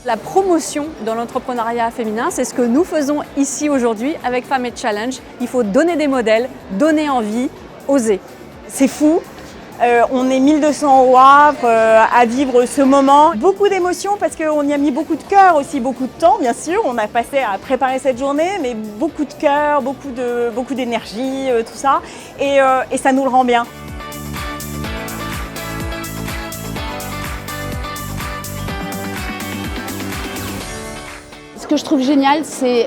La promotion dans l'entrepreneuriat féminin, c'est ce que nous faisons ici aujourd'hui avec Femmes et Challenge. Il faut donner des modèles, donner envie, oser. C'est fou. On est 1200 au Havre à vivre ce moment. Beaucoup d'émotions parce qu'on y a mis beaucoup de cœur aussi, beaucoup de temps bien sûr. On a passé à préparer cette journée, mais beaucoup de cœur, beaucoup d'énergie, tout ça. Et ça nous le rend bien. Ce que je trouve génial, c'est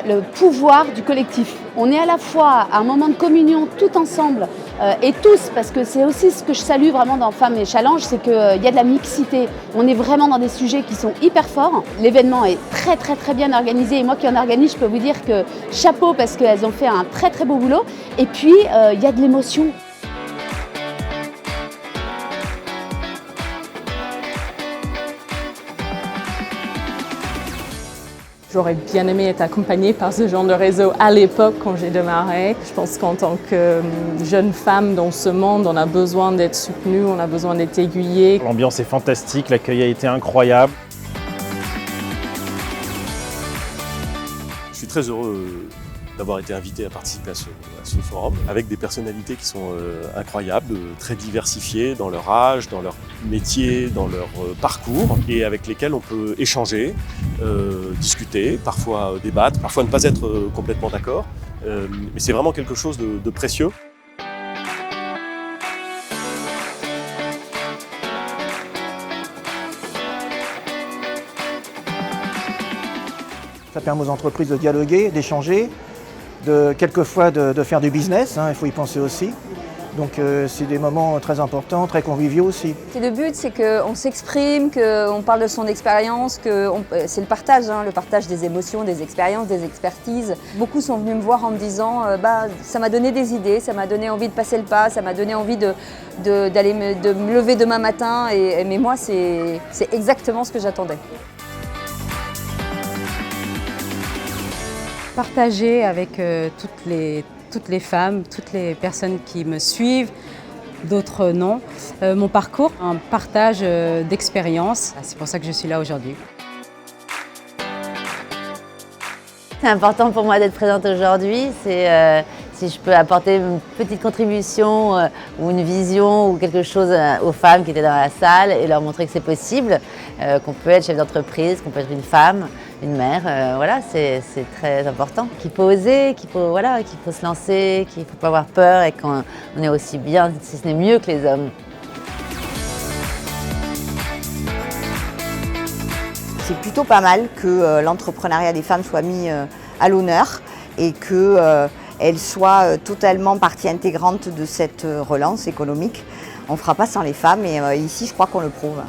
le pouvoir du collectif. On est à la fois à un moment de communion tout ensemble et tous, parce que c'est aussi ce que je salue vraiment dans Femmes et Challenge, c'est qu'il y a de la mixité. On est vraiment dans des sujets qui sont hyper forts. L'événement est très bien organisé et moi qui en organise, je peux vous dire que chapeau parce qu'elles ont fait un très beau boulot. Et puis, il y a de l'émotion. J'aurais bien aimé être accompagnée par ce genre de réseau à l'époque quand j'ai démarré. Je pense qu'en tant que jeune femme dans ce monde, on a besoin d'être soutenue, on a besoin d'être aiguillée. L'ambiance est fantastique, l'accueil a été incroyable. Je suis très heureux d'avoir été invité à participer à ce forum avec des personnalités qui sont incroyables, très diversifiées dans leur âge, dans leur métier, dans leur parcours et avec lesquelles on peut échanger, discuter, parfois débattre, parfois ne pas être complètement d'accord. Mais c'est vraiment quelque chose de précieux. Ça permet aux entreprises de dialoguer, d'échanger, quelquefois de faire du business, il faut y penser aussi. Donc c'est des moments très importants, très conviviaux aussi. Le but, c'est qu'on s'exprime, qu'on parle de son expérience, c'est le partage des émotions, des expériences, des expertises. Beaucoup sont venus me voir en me disant ça m'a donné des idées, ça m'a donné envie de passer le pas, ça m'a donné envie de me lever demain matin. Mais moi, c'est exactement ce que j'attendais. Partager avec toutes les femmes, toutes les personnes qui me suivent, d'autres non, mon parcours, un partage d'expérience. C'est pour ça que je suis là aujourd'hui. C'est important pour moi d'être présente aujourd'hui. Si je peux apporter une petite contribution ou une vision ou quelque chose aux femmes qui étaient dans la salle et leur montrer que c'est possible, qu'on peut être chef d'entreprise, qu'on peut être une femme, une mère, voilà, c'est très important. Qu'il faut oser, qu'il faut se lancer, qu'il ne faut pas avoir peur et qu'on est aussi bien, si ce n'est mieux que les hommes. C'est plutôt pas mal que l'entrepreneuriat des femmes soit mis à l'honneur et qu'elle soit totalement partie intégrante de cette relance économique. On ne fera pas sans les femmes et ici je crois qu'on le prouve.